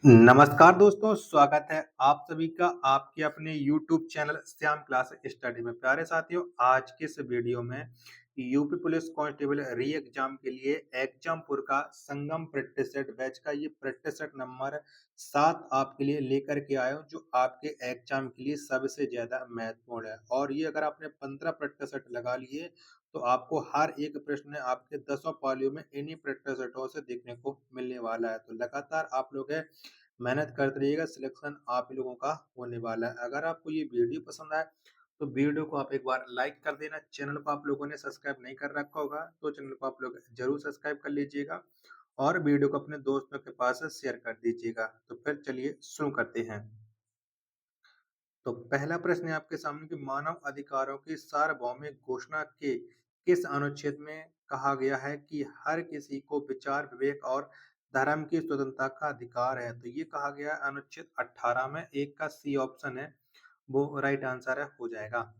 नमस्कार दोस्तों, स्वागत है आप सभी का आपके अपने YouTube channel Shyam class study में। प्यारे साथियों, आज के इस वीडियो में यूपी पुलिस कांस्टेबल री एग्जाम के लिए एग्जामपुर का संगम प्रैक्टिस सेट बैच का ये प्रैक्टिस सेट नंबर 7 आपके लिए लेकर के आया हूँ, जो आपके एग्जाम के लिए सबसे ज्यादा महत्वपूर्ण है। और ये अगर आपने 15 प्रैक्टिस सेट लगा लिए तो आपको हर एक प्रश्न आपके 10 पालियों में इन्हीं प्रैक्टिस सेटों से देखने को मिलने वाला है। तो लगातार आप लोग मेहनत करते रहिएगा, सिलेक्शन आप ही लोगों का होने वाला है। अगर आपको ये वीडियो पसंद आए तो वीडियो को आप एक बार लाइक कर देना। चैनल को आप लोगों ने सब्सक्राइब नहीं कर रखा होगा तो चैनल को आप लोग जरूर सब्सक्राइब कर लीजिएगा और वीडियो को अपने दोस्तों के पास शेयर कर दीजिएगा। तो फिर चलिए शुरू करते हैं। तो पहला प्रश्न है आपके सामने कि मानव अधिकारों की सार्वभौमिक घोषणा के किस अनुच्छेद में कहा गया है कि हर किसी को विचार विवेक और धर्म की स्वतंत्रता का अधिकार है। तो ये कहा गया है अनुच्छेद 18 में। एक का सी ऑप्शन है वो राइट आंसर है हो जाएगा।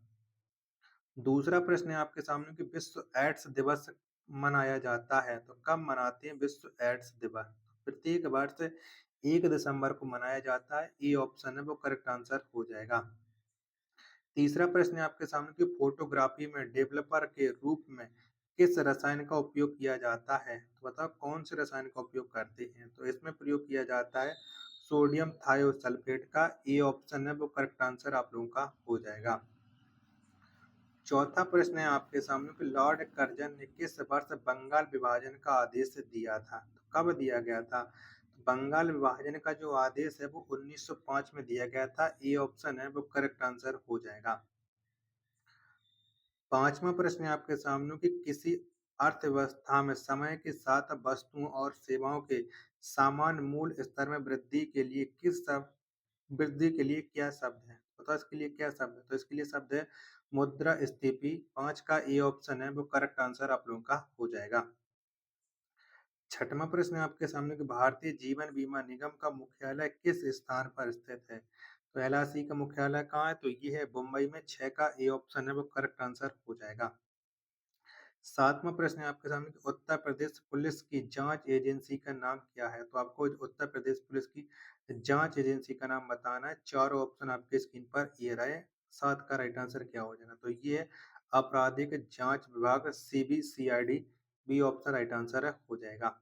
दूसरा प्रश्न है आपके सामने कि विश्व एड्स दिवस मनाया जाता है तो कब मनाते हैं विश्व एड्स दिवस। प्रत्येक वर्ष 1 दिसंबर को मनाया जाता है। ए ऑप्शन है वो करेक्ट आंसर हो जाएगा। तीसरा प्रश्न है आपके सामने कि फोटोग्राफी में डेवलपर के रूप में किस रसायन का उपयोग किया जाता है। तो बताओ कौन से रसायन का उपयोग करते हैं। तो इसमें प्रयोग किया जाता है सोडियम थायोसल्फेट का। ए ऑप्शन है वो करेक्ट आंसर आप लोगों का हो जाएगा। चौथा प्रश्न है आपके सामने कि लॉर्ड कर्जन ने किस वर्ष बंगाल विभाजन का आदेश दिया था। तो कब दिया गया था। तो बंगाल विभाजन का जो आदेश है वो 1905 में दिया गया था। ए ऑप्शन है वो करेक्ट आंसर हो जाएगा। पांचवा प्रश्न है आपके सामने कि किसी अर्थव्यवस्था में समय के साथ वस्तुओं और सेवाओं के समान मूल स्तर में वृद्धि के लिए क्या शब्द है। बताओ इसके लिए क्या शब्द है। तो इसके लिए शब्द है मुद्रास्फीति। 5 का ए ऑप्शन है वो करेक्ट आंसर आप लोगों का हो जाएगा। छठवां प्रश्न है आपके सामने कि भारतीय जीवन बीमा निगम का मुख्यालय किस स्थान पर स्थित है। तो एलआईसी का मुख्यालय कहाँ है। तो ये है मुंबई में। 6 का ए ऑप्शन है वो करेक्ट आंसर हो जाएगा। सातवां प्रश्न है आपके सामने कि उत्तर प्रदेश पुलिस की जांच एजेंसी का नाम क्या है। तो आपको उत्तर प्रदेश पुलिस की जांच एजेंसी का नाम बताना है। चारों ऑप्शन आपके स्क्रीन पर ये रहे। 7 का राइट आंसर क्या हो जाएगा। तो ये है आपराधिक जांच विभाग CBCID. B option right answer है हो जाएगा।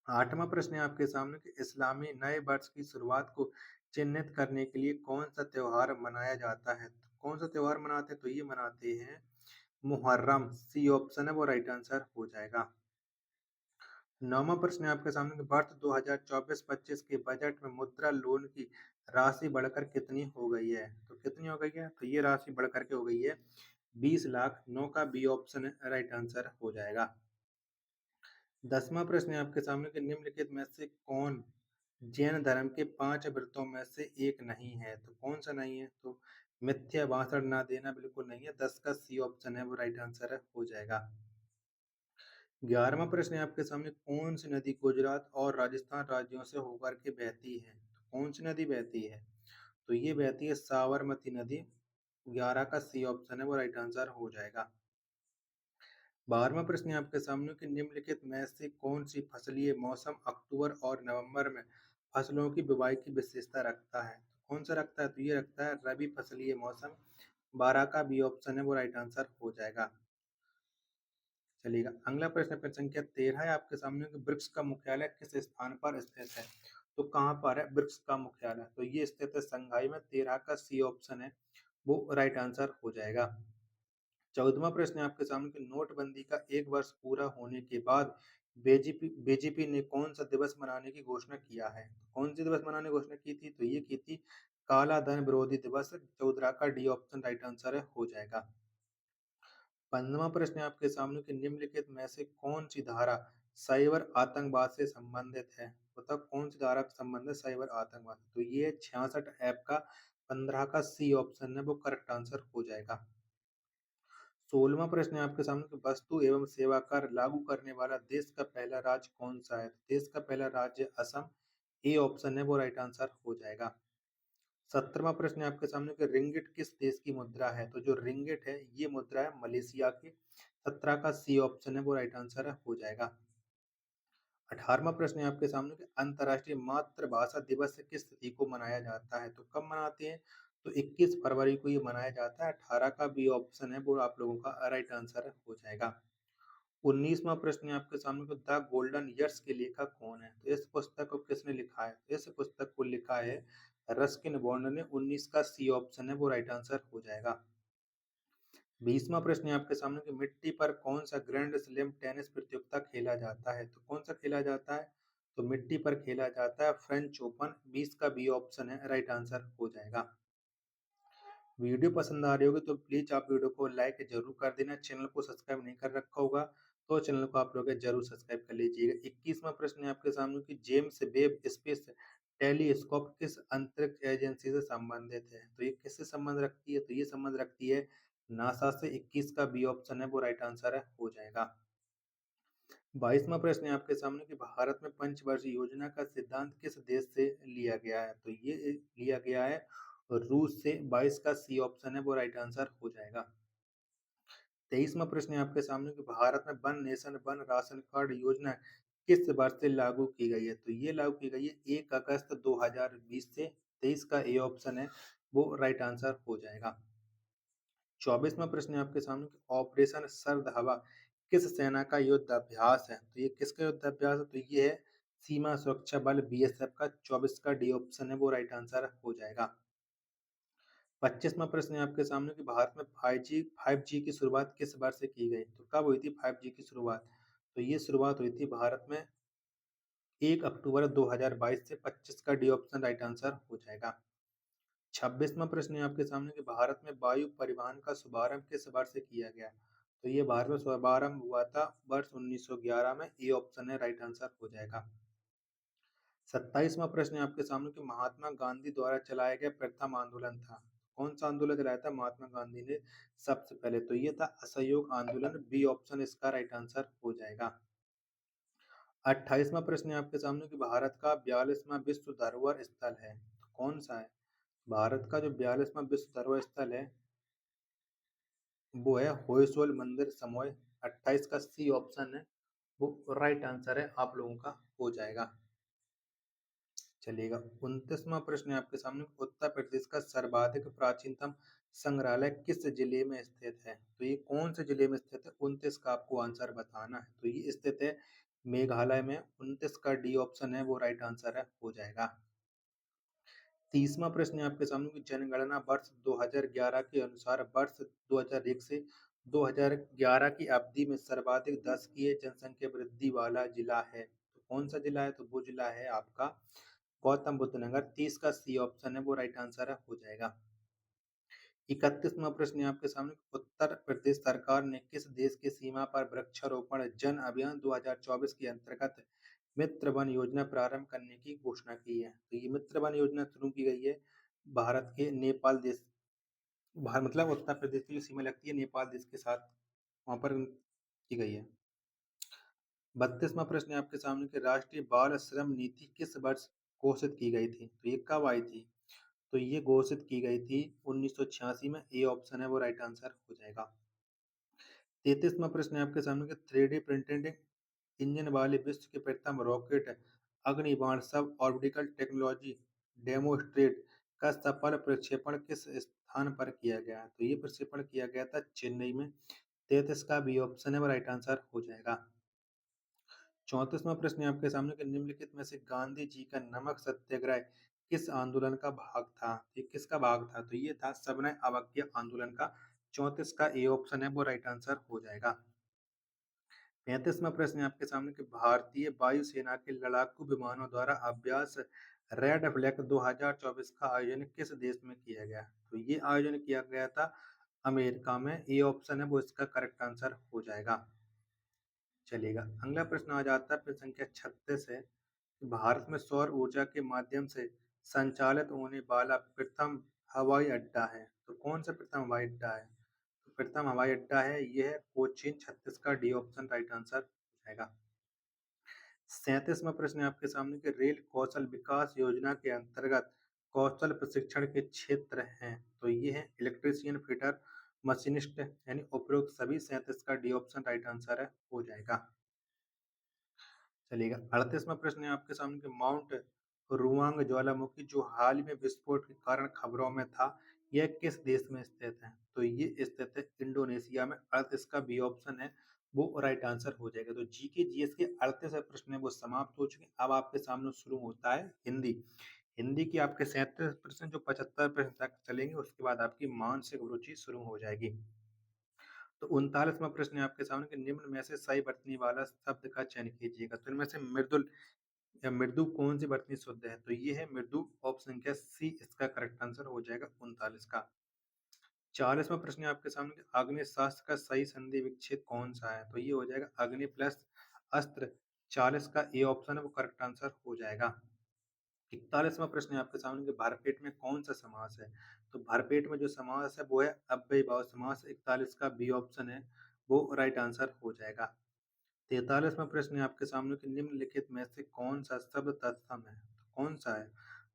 आठवां प्रश्न है आपके सामने कि इस्लामी नए वर्ष की शुरुआत को चिन्हित करने के लिए कौन सा त्योहार मनाया जाता है। तो कौन सा त्योहार मनाते हैं। तो ये मनाते हैं मुहर्रम। सी ऑप्शन है वो राइट आंसर हो जाएगा। नौवां प्रश्न है आपके सामने कि वर्ष 2024-25 के बजट में मुद्रा लोन की राशि बढ़कर कितनी हो गई है। तो कितनी हो गई है। तो ये राशि बढ़कर के हो गई है 20 लाख। 9 का बी ऑप्शन है राइट आंसर हो जाएगा। 10वां प्रश्न है आपके सामने कि निम्नलिखित में से कौन जैन धर्म के 5 व्रतों में से एक नहीं है। तो कौन सा नहीं है। तो मिथ्या भाषण ना देना बिल्कुल नहीं है। 10 का सी ऑप्शन है वो राइट आंसर है हो जाएगा। 11वां प्रश्न है आपके सामने कौन सी नदी गुजरात और राजस्थान राज्यों से होकर के बहती है। तो कौन सी नदी बहती है। तो ये बहती है साबरमती नदी। 11 का सी ऑप्शन है वो राइट आंसर हो जाएगा। 12वां प्रश्न है आपके सामने कि निम्नलिखित में से कौन सी फसलीय मौसम अक्टूबर और नवंबर में फसलों की बुवाई की विशेषता रखता है। तो कौन सा रखता है। तो ये रखता है रबी फसलीय मौसम। 12 का बी ऑप्शन है वो राइट आंसर हो जाएगा। चलिएगा अगला प्रश्न प्रश्न संख्या 13 है आपके सामने कि वृक्ष का मुख्यालय किस स्थान पर स्थित है। तो कहाँ पर है वृक्ष का मुख्यालय। तो ये स्थित है संघाई में। 13 का सी ऑप्शन है वो राइट आंसर हो जाएगा। 14वां प्रश्न है आपके सामने कि नोटबंदी का 1 वर्ष पूरा होने के बाद बीजेपी ने कौन सा दिवस मनाने की घोषणा किया है। कौन सी दिवस मनाने की घोषणा की थी। तो ये की थी काला धन विरोधी दिवस। 14 का डी ऑप्शन राइट आंसर है हो जाएगा। 15वां प्रश्न है आपके सामने कि निम्नलिखित में से कौन सी धारा साइबर आतंकवाद से संबंधित है। बताओ कौन सी धारा से संबंधित है साइबर आतंकवाद। तो ये 66 ऐप का। 15 का सी ऑप्शन है वो करेक्ट आंसर हो जाएगा। 16वां प्रश्न है आपके सामने कि वस्तु एवं सेवा कर लागू करने वाला देश का पहला राज्य कौन सा है। देश का पहला राज्य असम। ए ऑप्शन है वो राइट आंसर हो जाएगा। 17वां प्रश्न है आपके सामने कि रिंगिट किस देश की मुद्रा है। तो जो रिंगिट है ये मुद्रा है मलेशिया की। 17 का सी ऑप्शन है वो राइट आंसर है हो जाएगा। 18वां प्रश्न है आपके सामने कि अंतर्राष्ट्रीय मातृभाषा दिवस किस तिथि को मनाया जाता है? तो कब मनाते हैं? तो 21 फरवरी को ये मनाया जाता है। 18 का बी ऑप्शन है वो आप लोगों का राइट आंसर हो जाएगा। 19वां प्रश्न है आपके सामने कि द गोल्डन ईयर्स के लेखक कौन है? तो इस पुस्तक को किसने लिखा है? तो इस पुस्तक को लिखा है रस्किन बॉन्ड ने। 19 का सी ऑप्शन है वो राइट आंसर हो जाएगा। 20वां प्रश्न है आपके सामने कि मिट्टी पर कौन सा ग्रैंड स्लैम टेनिस प्रतियोगिता खेला जाता है? तो कौन सा खेला जाता है? तो मिट्टी पर खेला जाता है फ्रेंच ओपन। 20 का बी ऑप्शन है राइट आंसर हो जाएगा। वीडियो पसंद आ रही होगी तो प्लीज आप वीडियो को लाइक जरूर कर देना। चैनल को सब्सक्राइब नहीं कर रखा होगा तो चैनल को आप लोग जरूर सब्सक्राइब कर लीजिएगा। 21वां प्रश्न है आपके सामने कि जेम्स वेब स्पेस टेलीस्कोप किस अंतरिक्ष एजेंसी से संबंधित है? तो ये किससे संबंध रखती है? तो ये संबंध रखती है नासा से। 21 का बी ऑप्शन है वो राइट आंसर है हो जाएगा। 22वां प्रश्न है आपके सामने कि भारत में पंचवर्षीय योजना का सिद्धांत किस देश से लिया गया है? तो ये लिया गया है रूस से। 22 का सी ऑप्शन है वो राइट आंसर हो जाएगा। 23वां प्रश्न है आपके सामने कि भारत में one nation one ration card योजना किस वर्ष से लागू की गई है? तो ये लागू की गई है 1 अगस्त 2020 से। 23 का ए ऑप्शन है वो राइट आंसर हो जाएगा। 24वां प्रश्न है आपके सामने कि ऑपरेशन सर्द हवा किस सेना का युद्ध अभ्यास है? तो ये किसका युद्ध अभ्यास है? तो ये है सीमा सुरक्षा बल बीएसएफ का। 24 का डी ऑप्शन है वो राइट आंसर हो जाएगा। 25वां प्रश्न है आपके सामने कि भारत में 5G की शुरुआत किस वर्ष से की गई? तो कब हुई थी 5G की शुरुआत? तो ये शुरुआत हुई थी भारत में 1 अक्टूबर 2022 से। 25 का डी ऑप्शन राइट आंसर हो जाएगा। 26वां प्रश्न है आपके सामने कि भारत में वायु परिवहन का शुभारंभ किस वर्ष से किया गया? तो ये भारत में शुभारंभ हुआ था वर्ष 1911 में। ए ऑप्शन है राइट आंसर हो जाएगा। 27वां प्रश्न है आपके सामने कि महात्मा गांधी द्वारा चलाया गया प्रथम आंदोलन था। कौन सा आंदोलन चलाया था महात्मा गांधी ने सबसे पहले? तो ये था असहयोग आंदोलन। बी ऑप्शन इसका राइट आंसर हो जाएगा। 28वां प्रश्न है आपके सामने कि भारत का 42वां विश्व धरोहर स्थल है तो कौन सा है? भारत का जो 42वां विश्व धरोहर स्थल है वो है होयसोल मंदिर समोय। 28 का सी ऑप्शन है वो राइट आंसर है आप लोगों का हो जाएगा। चलिएगा 29वां प्रश्न है आपके सामने। उत्तर प्रदेश का सर्वाधिक प्राचीनतम संग्रहालय किस जिले में स्थित है? तो ये कौन से जिले में स्थित है? 29 का आपको आंसर बताना है। तो ये स्थित है मेघालय में। 29 का डी ऑप्शन है वो राइट आंसर है हो जाएगा। 30वां प्रश्न है आपके सामने कि जनगणना वर्ष 2011 के अनुसार वर्ष 2001 से 2011 की अवधि में सर्वाधिक दशकीय जनसंख्या वृद्धि वाला जिला है। तो कौन सा जिला है? तो वो जिला है आपका गौतम बुद्ध नगर। 30 का सी ऑप्शन है वो राइट आंसर है हो जाएगा। 31वां प्रश्न है आपके सामने। उत्तर प्रदेश सरकार ने किस देश की सीमा पर वृक्षारोपण जन अभियान 2024 के अंतर्गत मित्र वन योजना प्रारंभ करने की घोषणा की है? तो ये मित्र वन योजना शुरू की गई है भारत के नेपाल देश मतलब उत्तर प्रदेश की जो सीमा लगती है नेपाल देश के साथ वहां पर की गई है। 32वां प्रश्न है आपके सामने कि राष्ट्रीय बाल श्रम नीति किस वर्ष घोषित की गई थी? तो ये कब आई थी? तो ये घोषित की गई थी 1986 में। ए ऑप्शन है वो राइट आंसर हो जाएगा। 33वां प्रश्न है आपके सामने कि 3D प्रिंटेड इंजन वाले विश्व के प्रथम rocket अग्निबाण sub orbital technology demonstrate का सफल प्रक्षेपण किस स्थान पर किया गया? तो ये प्रक्षेपण किया गया था चेन्नई में। 33 का बी ऑप्शन है वो राइट आंसर हो जाएगा। 34वां प्रश्न है आपके सामने कि निम्नलिखित में से गांधी जी का नमक सत्याग्रह किस आंदोलन का भाग था? ये किसका भाग था? तो ये था सविनय अवज्ञा आंदोलन का। 34 का ए ऑप्शन है वो राइट आंसर हो जाएगा। 35वां प्रश्न है आपके सामने कि भारतीय वायुसेना के लड़ाकू विमानों द्वारा अभ्यास रेड फ्लैग 2024 का आयोजन किस देश में किया गया? तो ये आयोजन किया गया था अमेरिका में। ए ऑप्शन है वो इसका करेक्ट आंसर हो जाएगा। चलिएगा अगला प्रश्न आ जाता है प्रश्न संख्या 36 है कि भारत में सौर ऊर्जा के माध्यम से संचालित होने वाला प्रथम हवाई अड्डा है। तो कौन सा प्रथम हवाई अड्डा है? तो प्रथम हवाई अड्डा है ये है कोचीन। 36 का डी ऑप्शन राइट आंसर हो जाएगा। 37वां प्रश्न है आपके सामने कि रेल कौशल विकास योजना के अंतर्गत कौशल प्रशिक्षण के क्षेत्र हैं। तो ये है इलेक्ट्रीशियन फिटर मशीनिस्ट यानी उपरोक्त सभी। 37 का डी ऑप्शन राइट आंसर है हो जाएगा। चलिएगा 38वां प्रश्न है आपके सामने कि माउंट रुआंग ज्वालामुखी जो हाल ही में विस्फोट के कारण खबरों में था, यह किस देश में स्थित है? तो ये स्थित है इंडोनेशिया में। अर्थ इसका बी ऑप्शन है वो राइट आंसर हो जाएगा। तो जी के जीएस के 38 प्रश्न है वो समाप्त हो चुके हैं। अब आपके सामने शुरू होता है हिंदी। हिंदी की आपके 37 प्रश्न जो 75 प्रश्न तक चलेंगे, उसके बाद आपकी मानसिक रुचि शुरू हो जाएगी। तो 39वां प्रश्न है आपके सामने कि निम्न में से सही बरतने वाला शब्द का चयन कीजिएगा। तो इनमें से मृदुल या मृदु कौन सी बरतनी शुद्ध है? तो ये है मृदु। ऑप्शन संख्या सी इसका करेक्ट आंसर हो जाएगा 39 का। 40वां प्रश्न है आपके सामने कि आग्नेय शास्त्र का सही संधि विच्छेद कौन सा है? तो ये हो जाएगा अग्नि प्लस अस्त्र। 40 का ए ऑप्शन है वो करेक्ट आंसर हो जाएगा। 41वां प्रश्न है आपके सामने कि भरपेट में कौन सा समास है? तो भरपेट में जो समास है वो है अव्ययीभाव समास। 41 का बी ऑप्शन है वो राइट आंसर हो जाएगा। 43वां प्रश्न है आपके सामने कि निम्नलिखित में से कौन सा शब्द तत्सम है? तो कौन सा है?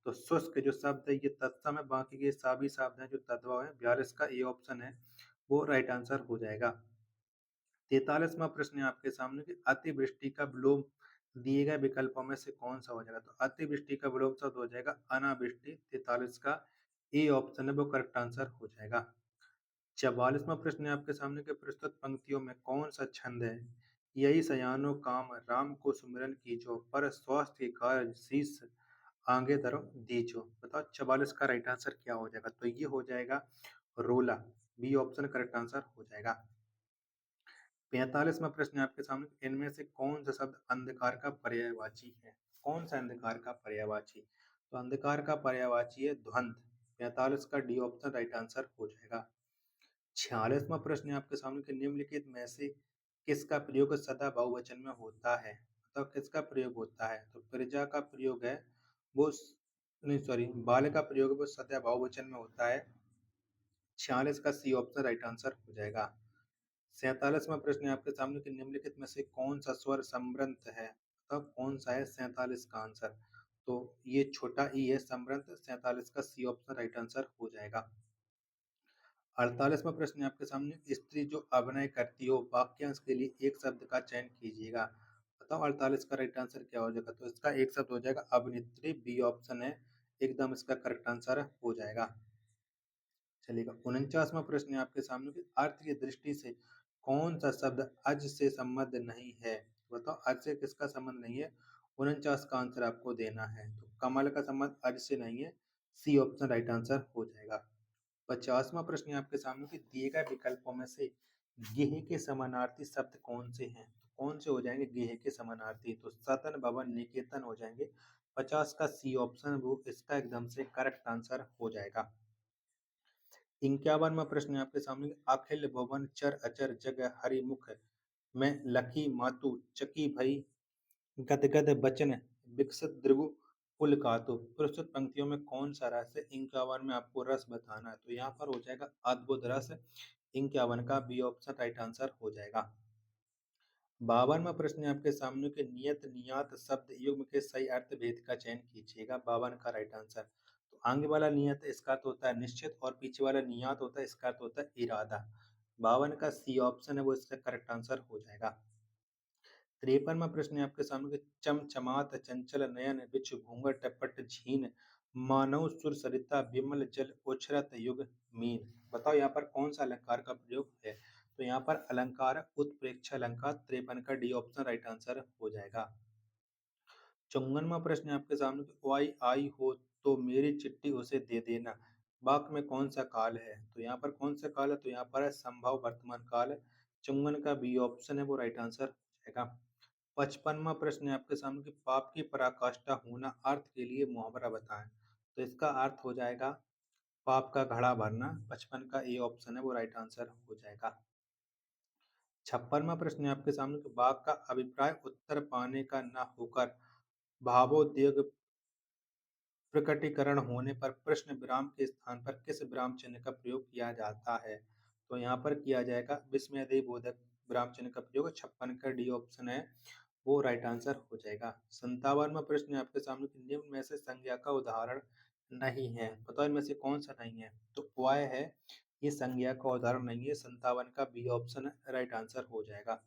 तो शुष्क जो शब्द है ये तत्सम है, बाकी के सभी शब्द हैं जो तद्भव है। 42 का ए ऑप्शन है वो राइट आंसर हो जाएगा। 43वां प्रश्न है आपके सामने कि अतिवृष्टि का विलोम दिए गए विकल्पों में से कौन सा हो जाएगा? तो अतिवृष्टि का विलोम शब्द हो जाएगा अनावृष्टि। 43 का ए ऑप्शन है वो करेक्ट आंसर हो जाएगा। 44वां प्रश्न है आपके सामने कि प्रस्तुत पंक्तियों में कौन सा छंद है? यही सयानो काम राम को सुमिरन कीजो, पर स्वास्थ्य के कार्य शीस आगे धरो दीजो। बताओ 44 का राइट आंसर क्या हो जाएगा? तो ये हो जाएगा रोला। बी ऑप्शन करेक्ट आंसर हो जाएगा। 45वां प्रश्न है आपके सामने इनमें से कौन सा शब्द अंधकार का पर्यायवाची है? कौन सा अंधकार का पर्यायवाची? तो अंधकार का पर्यायवाची है ध्वंध। 45 का डी ऑप्शन राइट आंसर हो जाएगा। 46वां प्रश्न है आपके सामने कि निम्नलिखित में से किसका प्रयोग सदा बहुवचन में होता है? बताओ किसका प्रयोग होता है? तो प्रजा का प्रयोग है वो नहीं सॉरी बाल का प्रयोग वो सदा बहुवचन में होता है। 46 का सी ऑप्शन राइट आंसर हो जाएगा। 47वां प्रश्न है आपके सामने कि निम्नलिखित में से कौन सा स्वर सम्रंत है? बताओ कौन सा है 47 का आंसर? तो ये छोटा ई है सम्रंत। 47 का सी ऑप्शन राइट आंसर हो जाएगा। 48वां प्रश्न है आपके सामने स्त्री जो अभिनय करती हो वाक्यांश के लिए एक शब्द का चयन कीजिएगा। बताओ 48 का राइट आंसर क्या हो जाएगा? तो इसका एक शब्द हो जाएगा अभिनेत्री। बी ऑप्शन है एकदम इसका करेक्ट आंसर हो जाएगा। चलिएगा 49वां प्रश्न है आपके सामने कि अर्थ की दृष्टि से कौन सा शब्द अज से संबद्ध नहीं है? बताओ अज से किसका संबंध नहीं है? 49 का आंसर आपको देना है। तो कमल का संबंध अज से नहीं है। सी ऑप्शन राइट आंसर हो जाएगा। 50वां प्रश्न है आपके सामने कि दिए गए विकल्पों में से गेह के समानार्थी शब्द कौन से हैं? तो कौन से हो जाएंगे गेह के समानार्थी? तो सदन भवन निकेतन हो जाएंगे। 50 का सी ऑप्शन वो इसका एकदम से करेक्ट आंसर हो जाएगा। 51वां प्रश्न है आपके सामने अखिल भुवन चर अचर जग हरिमुख में लखी मातु चकी भई गदगद बचन विकसित द्रिगु पुल कातु। प्रस्तुत पंक्तियों में कौन सा रस है? 51 में आपको रस बताना है। तो यहाँ पर हो जाएगा अद्भुत रस। 51 का बी ऑप्शन राइट आंसर हो जाएगा। 52वां प्रश्न है आपके सामने के नियत नियात शब्द युग्म के सही अर्थ भेद का चयन कीजिएगा। 52 का राइट आंसर। तो आगे वाला नियत इसका अर्थ होता है निश्चित और पीछे वाला नियात होता है इसका अर्थ होता है इरादा। 52 का सी ऑप्शन है वो इसका करेक्ट आंसर हो जाएगा। 53वां प्रश्न है आपके सामने कि चमचमात चंचल नयन बिच घूंघट टपट झीन मानव सुर सरिता विमल जल उछरत युग मीन। बताओ यहाँ पर कौन सा अलंकार का प्रयोग है? तो यहाँ पर अलंकार है उत्प्रेक्ष अलंकार। 53 का डी ऑप्शन राइट आंसर हो जाएगा। 54वां प्रश्न है आपके सामने कि "ओआई आई हो तो मेरी चिट्ठी उसे दे देना" वाक्य में कौन सा काल है? तो यहाँ पर कौन सा काल है? तो यहाँ पर है संभव वर्तमान काल। 54 का बी ऑप्शन है वो राइट आंसर हो जाएगा। 55वां प्रश्न है आपके सामने कि पाप की पराकाष्ठा होना अर्थ के लिए मुहावरा बताएं। तो इसका अर्थ हो जाएगा पाप का घड़ा भरना। 55 का ए ऑप्शन है वो राइट आंसर हो जाएगा। 56वां प्रश्न है आपके सामने कि वाक्य का अभिप्राय उत्तर पाने का न होकर भावोद्वेग प्रकटीकरण होने पर प्रश्न विराम के स्थान पर किस विराम चिन्ह का प्रयोग किया जाता है? तो यहाँ पर किया जाएगा विस्मयादि बोधक विराम चिन्ह का प्रयोग। 56 का डी ऑप्शन है वो राइट आंसर हो जाएगा। 57वां प्रश्न है आपके सामने कि निम्न में से संज्ञा का उदाहरण नहीं है। बताओ इनमें से कौन सा नहीं है? तो वाय है ये संज्ञा का उदाहरण नहीं है। 57 का बी ऑप्शन राइट आंसर हो जाएगा।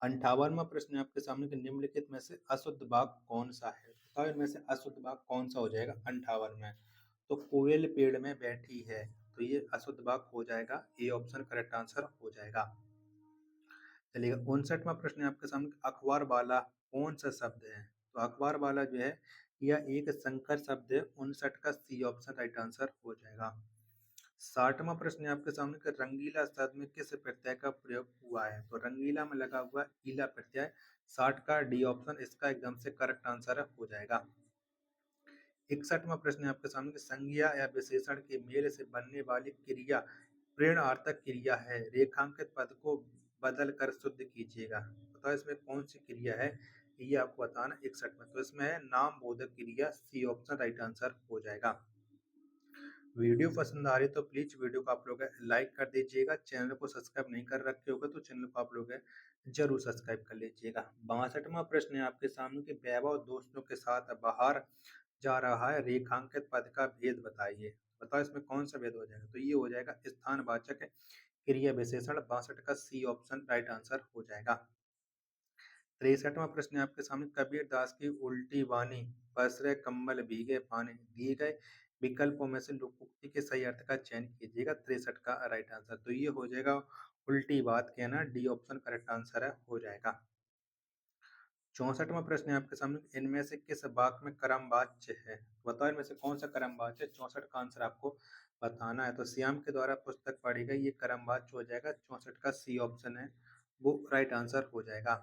58वां प्रश्न है आपके सामने कि निम्नलिखित में से अशुद्ध भाग कौन सा है? बताओ इनमें से अशुद्ध भाग कौन सा हो जाएगा 58 में? तो कोयल पेड़ में बैठी है, तो ये अशुद्ध भाग हो जाएगा, ए ऑप्शन करेक्ट आंसर हो जाएगा। चलिए 59वां प्रश्न है आपके सामने, अखबार वाला कौन सा शब्द है? तो अखबार वाला जो है यह एक संकर शब्द है, 59 का सी ऑप्शन राइट आंसर हो जाएगा। 60वां प्रश्न है आपके सामने कि रंगीला शब्द में किस प्रत्यय का प्रयोग हुआ है? तो रंगीला में लगा हुआ ईला प्रत्यय, 60 का डी ऑप्शन इसका एकदम से करेक्ट आंसर हो जाएगा। 61वां प्रश्न है आपके सामने कि संज्ञा या विशेषण के मेल से बनने वाली क्रिया प्रेरणार्थक क्रिया है, रेखांकित पद को बदल कर शुद्ध कीजिएगा। बताओ इसमें कौन सी क्रिया है, ये आपको बताना 61 में। तो इसमें है नाम बोधक क्रिया, सी ऑप्शन राइट आंसर हो जाएगा। वीडियो पसंद आ रही है तो प्लीज वीडियो को आप लोग लाइक कर दीजिएगा। चैनल को सब्सक्राइब नहीं कर रखे होगा तो चैनल को आप लोग जरूर सब्सक्राइब कर लीजिएगा। 62वां प्रश्न है आपके सामने कि वैभव दोस्तों के साथ बाहर जा रहा है, रेखांकित पद का भेद बताइए। बताओ इसमें कौन सा भेद हो जाएगा? तो ये हो जाएगा स्थानवाचक क्रिया विशेषण, 62 का सी ऑप्शन राइट आंसर हो जाएगा। 63वां प्रश्न है आपके सामने, कबीर दास की उल्टी वाणी, पसरे कम्बल भीगे पानी, दिए गए विकल्पों में से लोकोक्ति के सही अर्थ का चयन कीजिएगा। 63 का राइट आंसर तो ये हो जाएगा उल्टी बात कहना, डी ऑप्शन करेक्ट आंसर है हो जाएगा। 64वां प्रश्न है आपके सामने, इनमें से किस वाक्य में कर्म वाच्य है? बताओ इनमें से कौन सा कर्म वाच्य है? 64 का आंसर आपको बताना है। तो श्याम के द्वारा पुस्तक पढ़ी गई, ये कर्म वाच्य हो जाएगा, 64 का सी ऑप्शन है वो राइट आंसर हो जाएगा।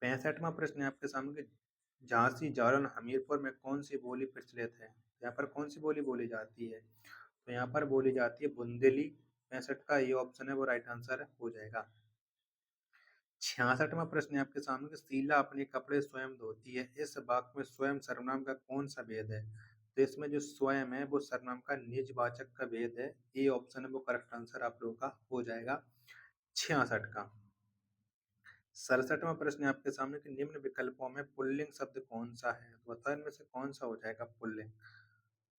65वां प्रश्न है आपके सामने कि झांसी, जालौन, हमीरपुर में कौन सी बोली प्रचलित है? यहाँ पर कौन सी बोली बोली जाती है? तो यहाँ पर बोली जाती है बुंदेली, 65 का ये ऑप्शन है वो राइट आंसर हो जाएगा। 66वां प्रश्न है आपके सामने कि शीला अपने कपड़े स्वयं धोती है, इस वाक्य में स्वयं सर्वनाम का कौन सा भेद है? तो इसमें जो स्वयं है वो सर्वनाम का निजवाचक का भेद है, ए ऑप्शन है वो करेक्ट आंसर आप लोगों का हो जाएगा 66 का। 67वां प्रश्न है आपके सामने कि निम्न विकल्पों में पुल्लिंग शब्द कौन सा है? तो बताओ इनमें से कौन सा हो जाएगा पुल्लिंग?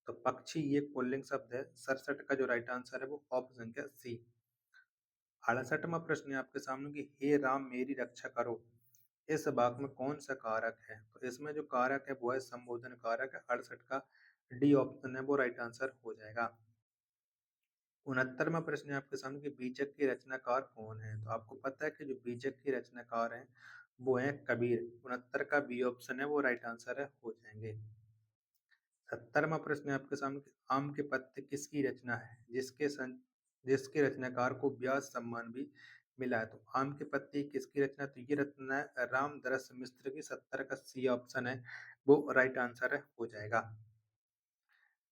तो पक्षी ये पुल्लिंग शब्द है, 67 का जो राइट आंसर है वो ऑप्शन क्या सी। 68वां प्रश्न है आपके सामने कि हे राम मेरी रक्षा करो, इस वाक्य में कौन सा कारक है? तो इसमें जो कारक है वो है संबोधन कारक है, 68 का डी ऑप्शन है वो राइट आंसर हो जाएगा। 69वां प्रश्न है आपके सामने कि बीजक के रचनाकार कौन है? तो आपको पता है कि जो बीजक के रचनाकार हैं वो है कबीर, 69 का बी ऑप्शन है वो राइट आंसर है हो जाएंगे। 70वां प्रश्न है आपके सामने कि आम के पत्ते किसकी रचना है, जिसके रचनाकार को व्यास सम्मान भी मिला है? तो आम के पत्ते किसकी रचना? तो ये रचना है रामदरस मिश्र की, 70 का सी ऑप्शन है वो राइट आंसर है हो जाएगा।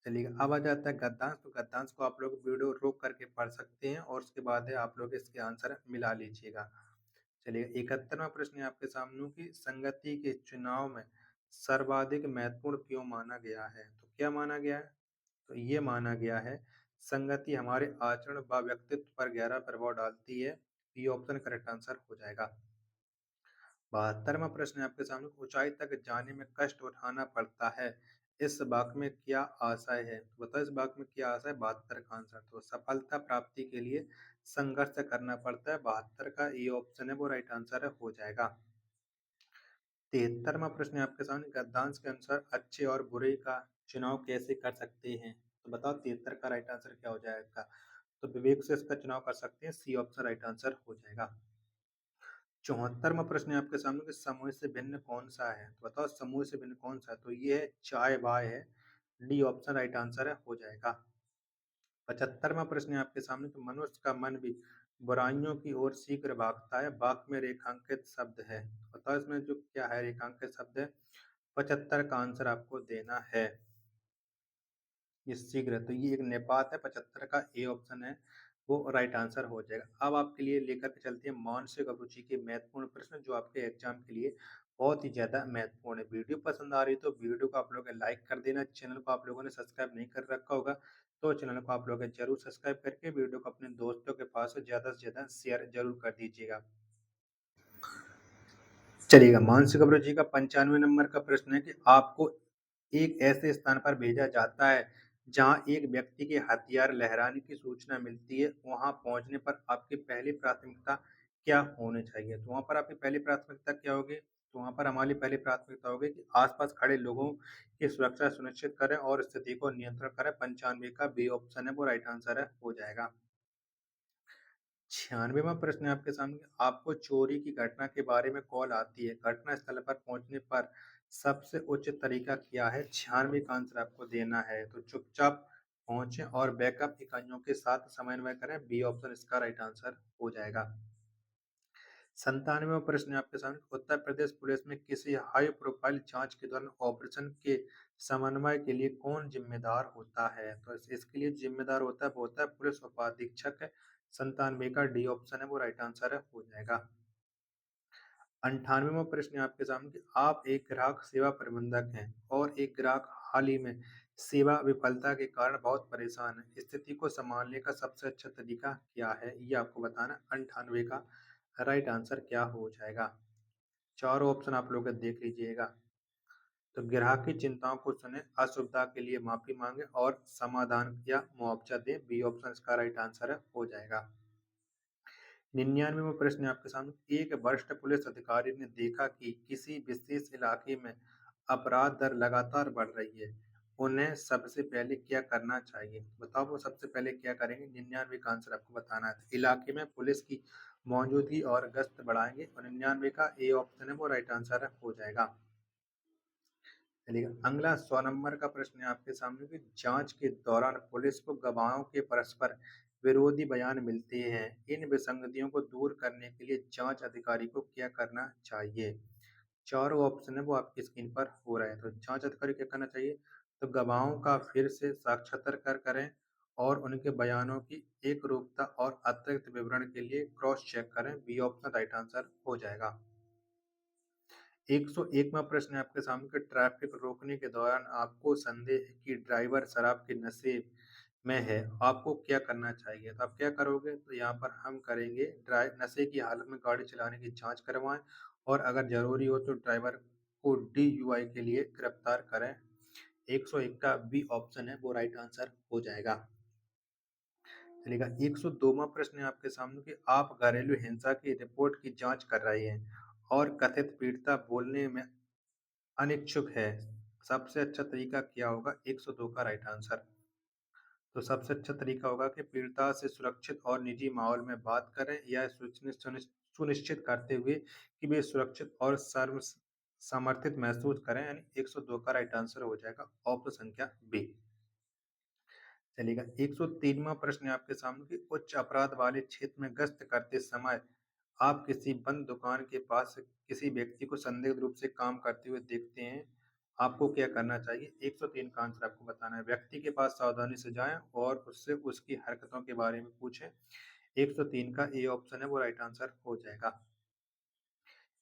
चलिए अब आ जाता है गद्यांश। तो गद्यांश को आप लोग वीडियो रोक करके पढ़ सकते हैं और उसके बाद है आप लोग इसके आंसर मिला लीजिएगा। चलिए 71वां प्रश्न है आपके सामने कि संगति के चुनाव में सर्वाधिक महत्वपूर्ण क्यों माना गया है? तो क्या माना गया है? तो ये माना गया है संगति हमारे आचरण व व्यक्तित्व पर गहरा प्रभाव डालती है, ये ऑप्शन करेक्ट आंसर हो जाएगा। 72वां प्रश्न है आपके सामने, ऊंचाई तक जाने में कष्ट उठाना पड़ता है, इस वाक्य में क्या आशय है? तो बताओ इस वाक्य में क्या आशय है? 72 का आंसर तो सफलता प्राप्ति के लिए संघर्ष करना पड़ता है, 72 का ये ऑप्शन है वो राइट आंसर है हो जाएगा। 73वां प्रश्न है आपके सामने, गद्यांश के अनुसार अच्छे और बुरे का चुनाव कैसे कर सकते हैं? तो बताओ 73 का राइट आंसर क्या हो जाएगा? तो विवेक से इसका चुनाव कर सकते हैं, सी ऑप्शन राइट आंसर हो जाएगा। 74वां प्रश्न है आपके सामने कि समूह से भिन्न कौन सा है? तो बताओ समूह से भिन्न कौन सा है? तो ये है चाय बाय है, डी ऑप्शन राइट आंसर है हो जाएगा। 75वां प्रश्न है आपके सामने कि मनुष्य का मन भी बुराइयों की ओर शीघ्र भागता है, वाक्य में रेखांकित शब्द है। बताओ इसमें जो क्या है रेखांकित शब्द है? 75 का आंसर आपको देना है। ये शीघ्र, तो ये एक निपात है, 75 का ए ऑप्शन है वो राइट आंसर हो जाएगा। अब आपके लिए लेकर के चलते हैं मानसिक अभिरुचि के महत्वपूर्ण प्रश्न जो आपके एग्जाम के लिए बहुत ही ज्यादा महत्वपूर्ण है। वीडियो पसंद आ रही है तो वीडियो को आप लोग लाइक कर देना। चैनल को आप लोगों ने सब्सक्राइब नहीं कर रखा होगा तो चैनल को आप लोग जरूर सब्सक्राइब करके वीडियो को अपने दोस्तों के पास ज्यादा से ज्यादा शेयर जरूर कर दीजिएगा। चलिएगा मानसिक अभिरुचि का 95 नंबर का प्रश्न है कि आपको एक ऐसे स्थान पर भेजा जाता है जहां एक व्यक्ति के हथियार लहराने की सूचना मिलती है, वहां पहुंचने पर आपकी पहली प्राथमिकता क्या होने चाहिए? तो वहाँ पर आपकी पहली प्राथमिकता क्या होगी? तो वहाँ पर हमारी पहली प्राथमिकता होगी कि आस-पास खड़े लोगों की सुरक्षा सुनिश्चित करें और स्थिति को नियंत्रण करें। 95 का बी ऑप्शन है वो राइट आंसर है, हो जाएगा। 96वां प्रश्न है आपके सामने, आपको चोरी की घटना के बारे में कॉल आती है। घटना स्थल पर पहुँचने पर सबसे उचित तरीका क्या है? 96 का आंसर आपको देना है। तो चुपचाप पहुँचे और बैकअप इकाइयों के साथ समन्वय करें। बी ऑप्शन इसका राइट आंसर हो जाएगा। 97वां प्रश्न है आपके सामने, उत्तर प्रदेश पुलिस में किसी हाई प्रोफाइल जांच के दौरान ऑपरेशन के समन्वय के लिए कौन जिम्मेदार होता है? तो इसके लिए जिम्मेदार होता है वो होता है पुलिस उपाधीक्षक। 97 का डी ऑप्शन है वो राइट आंसर है, हो जाएगा। 98वां प्रश्न है आपके सामने कि आप एक ग्राहक सेवा प्रबंधक हैं और एक ग्राहक हाल ही में सेवा विफलता के कारण बहुत परेशान है। स्थिति को संभालने का सबसे अच्छा तरीका क्या है? ये आपको बताना है। 98 का राइट आंसर क्या हो जाएगा? चारों ऑप्शन आप लोग देख लीजिएगा। तो ग्राहक की चिंताओं को सुने, असुविधा के लिए माफी मांगे और समाधान या मुआवजा दें। बी ऑप्शन इसका राइट आंसर है, हो जाएगा। 99वां प्रश्न है आपके सामने, एक वरिष्ठ पुलिस अधिकारी ने देखा कि किसी विशेष इलाके में अपराध दर लगातार बढ़ रही है। उन्हें सबसे पहले क्या करना चाहिए? बताओ वो सबसे पहले क्या करेंगे? 99 का आंसर आपको बताना है। इलाके में पुलिस की मौजूदगी और गश्त बढ़ाएंगे और 99 का ए ऑप्शन है वो राइट आंसर है, हो जाएगा। चलिए अगला 100 नंबर का प्रश्न है आपके सामने कि जांच के दौरान पुलिस को गवाहों के परस्पर विरोधी बयान मिलते हैं। इन विसंगतियों को दूर करने के लिए जांच अधिकारी को क्या करना चाहिए? चारों ऑप्शन है वो आपकी स्क्रीन पर हो रहे हैं। तो जांच अधिकारी क्या करना चाहिए? तो गवाहों का फिर से साक्षात्कार करें और उनके बयानों की एक रूपता और अतिरिक्त विवरण के लिए क्रॉस चेक करें। बी ऑप्शन राइट आंसर हो जाएगा। 101वां प्रश्न है आपके सामने कि ट्रैफिक रोकने के दौरान आपको संदेह है कि ड्राइवर शराब के नशे में है, आपको क्या करना चाहिए? तो आप क्या करोगे? तो यहाँ पर हम करेंगे नशे की हालत में गाड़ी चलाने की जांच करवाएं और अगर जरूरी हो तो ड्राइवर को DUI के लिए गिरफ्तार करें। 101 का बी ऑप्शन है वो राइट आंसर हो जाएगा। चलिएगा 102वां प्रश्न है आपके सामने कि आप घरेलू हिंसा की रिपोर्ट की जांच कर रहे हैं और कथित पीड़िता बोलने में अनिच्छुक है। सबसे अच्छा तरीका क्या होगा? 102 का राइट आंसर। तो सबसे अच्छा तरीका होगा कि पीड़िता से सुरक्षित और निजी माहौल में बात करें या सुनिश्चित करते हुए कि वे सुरक्षित और सर्व समर्थित महसूस करें। यानी 102 का राइट आंसर हो जाएगा ऑप्शन संख्या बी। चलिएगा 103वां प्रश्न है आपके सामने कि उच्च अपराध वाले क्षेत्र में गश्त करते समय आप किसी बंद दुकान के पास किसी व्यक्ति को संदिग्ध रूप से काम करते हुए देखते हैं, आपको क्या करना चाहिए? 103 का आंसर आपको बताना है। व्यक्ति के पास सावधानी से जाएं और उससे उसकी हरकतों के बारे में पूछें। 103 का ए ऑप्शन है वो राइट आंसर हो जाएगा।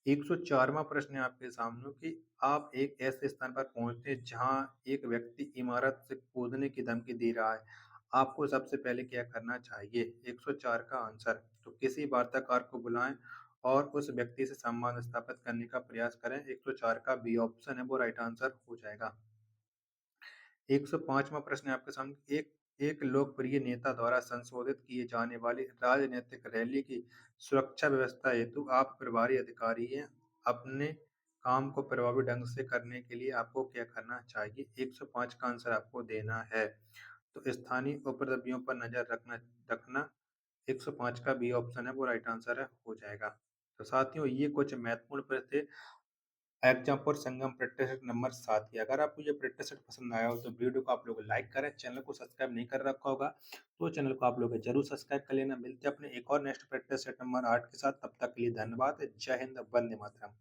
104वां प्रश्न है आपके सामने कि आप एक ऐसे स्थान पर पहुंचते हैं जहां एक व्यक्ति इमारत से कूदने की धमकी दे रहा है। आपको सबसे पहले क्या करना चाहिए? 104 का आंसर। तो किसी वार्ताकार को बुलाएं और उस व्यक्ति से संवाद स्थापित करने का प्रयास करें। 104 का बी ऑप्शन है वो राइट आंसर हो जाएगा। 105वां प्रश्न है आपके सामने, एक एक लोकप्रिय नेता द्वारा संशोधित किए जाने वाली राजनीतिक रैली की सुरक्षा व्यवस्था हेतु आप प्रभारी अधिकारी हैं। अपने काम को प्रभावी ढंग से करने के लिए आपको क्या करना चाहिए? 105 का आंसर आपको देना है। तो स्थानीय उपद्रवियों पर नजर रखना 105 का बी ऑप्शन है वो राइट आंसर है, हो जाएगा। तो साथियों ये कुछ महत्वपूर्ण प्रश्न थे एग्जाम और संगम प्रैक्टिस सेट नंबर 7 की। अगर आपको ये प्रैक्टिस सेट पसंद आया हो तो वीडियो को आप लोग लाइक करें, चैनल को सब्सक्राइब नहीं कर रखा होगा तो चैनल को आप लोग जरूर सब्सक्राइब कर लेना। मिलते हैं अपने एक और नेक्स्ट प्रैक्टिस सेट नंबर 8 के साथ, तब तक के लिए धन्यवाद। जय हिंद, वंदे मातरम।